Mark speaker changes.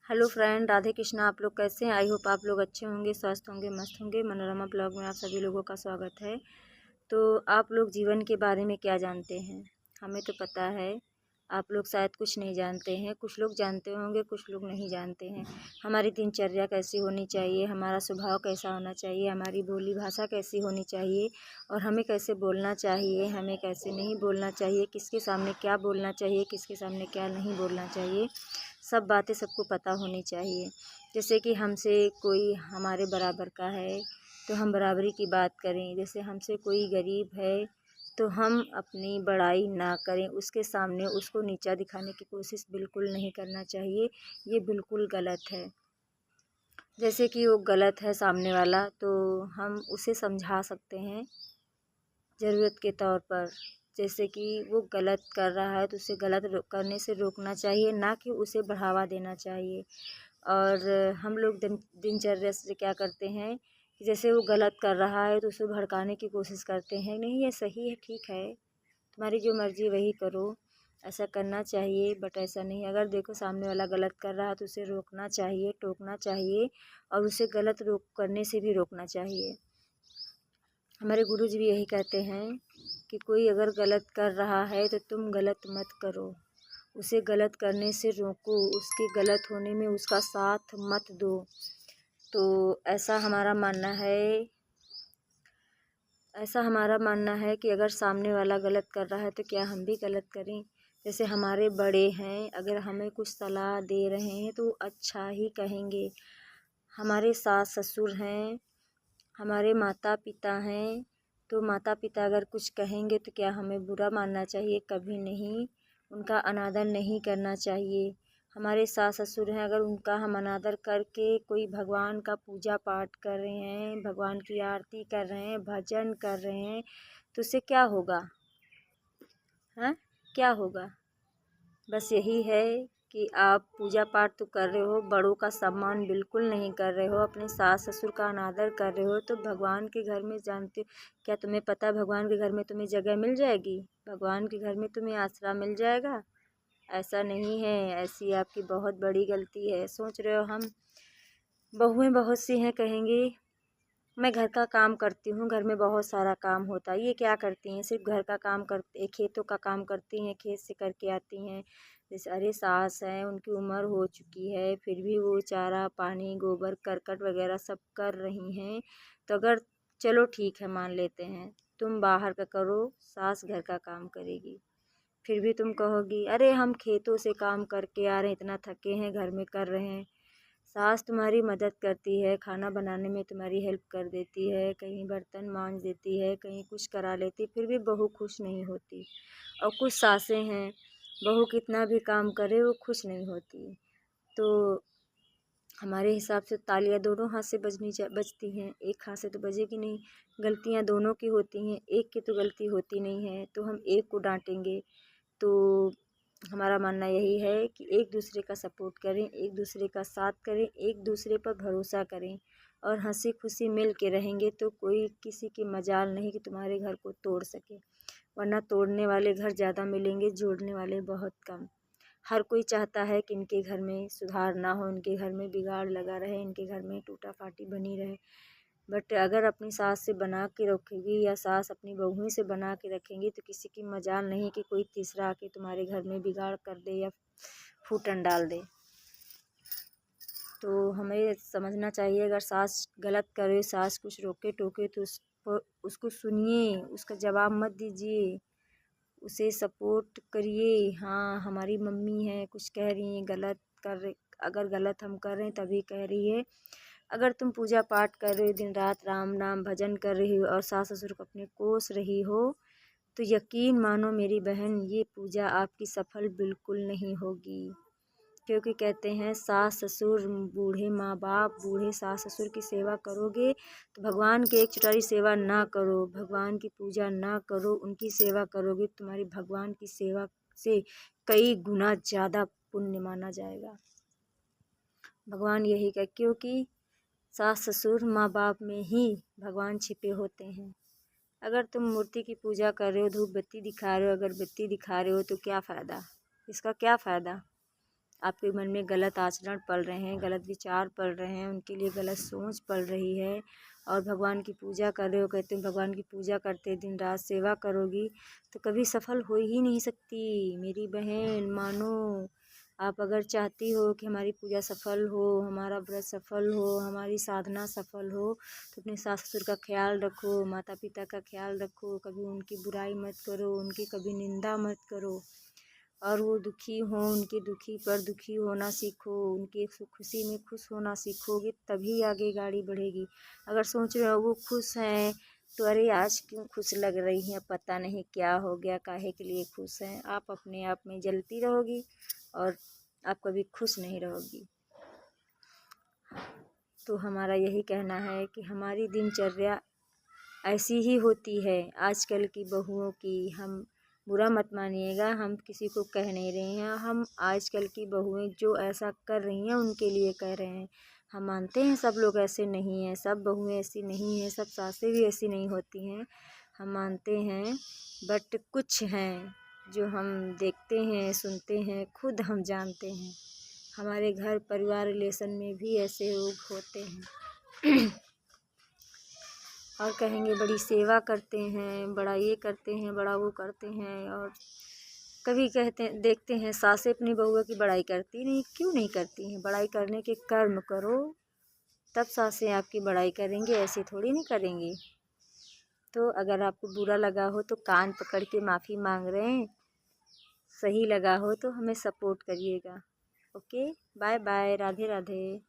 Speaker 1: Hello friend, Radhe Krishna. आप लोग कैसे हैं? आई होप आप लोग अच्छे होंगे, स्वस्थ होंगे, मस्त होंगे। मनोरमा ब्लॉग में आप सभी लोगों का स्वागत है। तो आप लोग जीवन के बारे में क्या जानते हैं? हमें तो पता है, आप लोग शायद कुछ नहीं जानते हैं। कुछ लोग जानते होंगे, कुछ लोग नहीं जानते हैं। हमारी दिनचर्या कैसी होनी चाहिए, हमारा स्वभाव कैसा होना चाहिए, हमारी बोली भाषा कैसी होनी चाहिए और हमें कैसे बोलना चाहिए, हमें कैसे नहीं बोलना चाहिए, किसके सामने क्या बोलना चाहिए, किसके सामने क्या नहीं बोलना चाहिए, सब बातें सबको पता होनी चाहिए। जैसे कि हमसे कोई हमारे बराबर का है तो हम बराबरी की बात करें। जैसे हमसे कोई गरीब है तो हम अपनी बड़ाई ना करें, उसके सामने उसको नीचा दिखाने की कोशिश बिल्कुल नहीं करना चाहिए। ये बिल्कुल गलत है। जैसे कि वो गलत है सामने वाला तो हम उसे समझा सकते हैं ज़रूरत के तौर पर। जैसे कि वो गलत कर रहा है तो उसे गलत करने से रोकना चाहिए, ना कि उसे बढ़ावा देना चाहिए। और हम लोग दिनचर्या से क्या करते हैं कि जैसे वो गलत कर रहा है तो उसे भड़काने की कोशिश करते हैं, नहीं ये सही है, ठीक है, तुम्हारी जो मर्ज़ी वही करो, ऐसा करना चाहिए। बट ऐसा नहीं, अगर देखो सामने वाला गलत कर रहा है तो उसे रोकना चाहिए, टोकना चाहिए और उसे गलत रोक करने से भी रोकना चाहिए। हमारे गुरुजी भी यही कहते हैं कि कोई अगर गलत कर रहा है तो तुम गलत मत करो, उसे गलत करने से रोको, उसके गलत होने में उसका साथ मत दो। तो ऐसा हमारा मानना है कि अगर सामने वाला गलत कर रहा है तो क्या हम भी गलत करें? जैसे हमारे बड़े हैं, अगर हमें कुछ सलाह दे रहे हैं तो अच्छा ही कहेंगे। हमारे सास ससुर हैं, हमारे माता पिता हैं, तो माता पिता अगर कुछ कहेंगे तो क्या हमें बुरा मानना चाहिए? कभी नहीं। उनका अनादर नहीं करना चाहिए। हमारे सास ससुर हैं, अगर उनका हम अनादर करके कोई भगवान का पूजा पाठ कर रहे हैं, भगवान की आरती कर रहे हैं, भजन कर रहे हैं, तो उससे क्या होगा? हाँ, क्या होगा? बस यही है कि आप पूजा पाठ तो कर रहे हो, बड़ों का सम्मान बिल्कुल नहीं कर रहे हो, अपने सास ससुर का अनादर कर रहे हो, तो भगवान के घर में जानते हो, क्या तुम्हें पता है भगवान के घर में तुम्हें जगह मिल जाएगी? भगवान के घर में तुम्हें आसरा मिल जाएगा? ऐसा नहीं है। ऐसी आपकी बहुत बड़ी गलती है। सोच रहे हो हम बहुएं बहुत सी हैं, कहेंगी मैं घर का काम करती हूँ, घर में बहुत सारा काम होता है। ये क्या करती हैं? सिर्फ घर का काम करते, खेतों का काम करती हैं, खेत से करके आती हैं। जैसे अरे सास हैं, उनकी उम्र हो चुकी है, फिर भी वो चारा पानी गोबर करकट वगैरह सब कर रही हैं। तो अगर चलो ठीक है, मान लेते हैं तुम बाहर का करो, सास घर का काम करेगी, फिर भी तुम कहोगी अरे हम खेतों से काम करके आ रहे हैं, इतना थके हैं, घर में कर रहे हैं। सास तुम्हारी मदद करती है, खाना बनाने में तुम्हारी हेल्प कर देती है, कहीं बर्तन मांज देती है, कहीं कुछ करा लेती, फिर भी बहू खुश नहीं होती। और कुछ सासें हैं, बहू कितना भी काम करे वो खुश नहीं होती। तो हमारे हिसाब से तालियां दोनों हाथ से बजती हैं, एक हाथ से तो बजेगी नहीं। गलतियां दोनों की होती हैं, एक की तो गलती होती नहीं है, तो हम एक को डांटेंगे? तो हमारा मानना यही है कि एक दूसरे का सपोर्ट करें, एक दूसरे का साथ करें, एक दूसरे पर भरोसा करें और हंसी खुशी मिल के रहेंगे तो कोई किसी की मजाल नहीं कि तुम्हारे घर को तोड़ सके। वरना तोड़ने वाले घर ज़्यादा मिलेंगे, जोड़ने वाले बहुत कम। हर कोई चाहता है कि इनके घर में सुधार ना हो, इनके घर में बिगाड़ लगा रहे, इनके घर में टूटा फाटी बनी रहे। बट अगर अपनी सास से बना के रखेगी या सास अपनी बहुओं से बना के रखेंगी तो किसी की मजाल नहीं कि कोई तीसरा आके तुम्हारे घर में बिगाड़ कर दे या फूटन डाल दे। तो हमें समझना चाहिए, अगर सास गलत करे, सास कुछ रोके टोके तो उसको सुनिए, उसका जवाब मत दीजिए, उसे सपोर्ट करिए। हाँ, हमारी मम्मी है, कुछ कह रही हैं, गलत कर रहे, अगर गलत हम कर रहे हैं तभी कह रही है। अगर तुम पूजा पाठ कर रहे हो, दिन रात राम नाम भजन कर रही हो और सास ससुर को अपने कोस रही हो, तो यकीन मानो मेरी बहन, ये पूजा आपकी सफल बिल्कुल नहीं होगी। क्योंकि कहते हैं सास ससुर बूढ़े माँ बाप, बूढ़े सास ससुर की सेवा करोगे तो भगवान के एक चुटारी सेवा ना करो, भगवान की पूजा ना करो, उनकी सेवा करोगे तुम्हारी भगवान की सेवा से कई गुना ज़्यादा पुण्य माना जाएगा। भगवान यही कह, क्योंकि सास ससुर माँ बाप में ही भगवान छिपे होते हैं। अगर तुम मूर्ति की पूजा कर रहे हो, धूप बत्ती दिखा रहे हो, अगरबत्ती दिखा रहे हो, तो क्या फ़ायदा? इसका क्या फ़ायदा? आपके मन में गलत आचरण पल रहे हैं, गलत विचार पल रहे हैं, उनके लिए गलत सोच पल रही है और भगवान की पूजा कर रहे हो, कहते हैं भगवान की पूजा करते दिन रात सेवा करोगी तो कभी सफल हो ही नहीं सकती। मेरी बहन मानो, आप अगर चाहती हो कि हमारी पूजा सफल हो, हमारा व्रत सफल हो, हमारी साधना सफल हो, तो अपने सास ससुर का ख्याल रखो, माता पिता का ख्याल रखो, कभी उनकी बुराई मत करो, उनकी कभी निंदा मत करो और वो दुखी हों उनके दुखी पर दुखी होना सीखो, उनकी खुशी में खुश होना सीखोगे तभी आगे गाड़ी बढ़ेगी। अगर सोच रहे हो वो खुश हैं तो अरे आज क्यों खुश लग रही हैं, पता नहीं क्या हो गया, काहे के लिए खुश हैं, आप अपने आप में जलती रहोगी और आप कभी खुश नहीं रहोगी। तो हमारा यही कहना है कि हमारी दिनचर्या ऐसी ही होती है आजकल की बहुओं की। हम बुरा मत मानिएगा, हम किसी को कह नहीं रहे हैं, हम आजकल की बहुएं जो ऐसा कर रही हैं उनके लिए कह रहे हैं। हम मानते हैं सब लोग ऐसे नहीं हैं, सब बहुएं ऐसी नहीं हैं, सब सासें भी ऐसी नहीं होती हैं, हम मानते हैं। बट कुछ हैं जो हम देखते हैं, सुनते हैं, खुद हम जानते हैं। हमारे घर परिवार रिलेशन में भी ऐसे लोग होते हैं और कहेंगे बड़ी सेवा करते हैं, बड़ा ये करते हैं, बड़ा वो करते हैं। और कभी कहते हैं देखते हैं सासें अपनी बहुओं की बड़ाई करती नहीं, क्यों नहीं करती हैं, बड़ाई करने के कर्म करो तब सासें आपकी बड़ाई करेंगी, ऐसे थोड़ी नहीं करेंगी। तो अगर आपको बुरा लगा हो तो कान पकड़ के माफ़ी मांग रहे हैं, सही लगा हो तो हमें सपोर्ट करिएगा। Okay, bye bye, Radhe Radhe.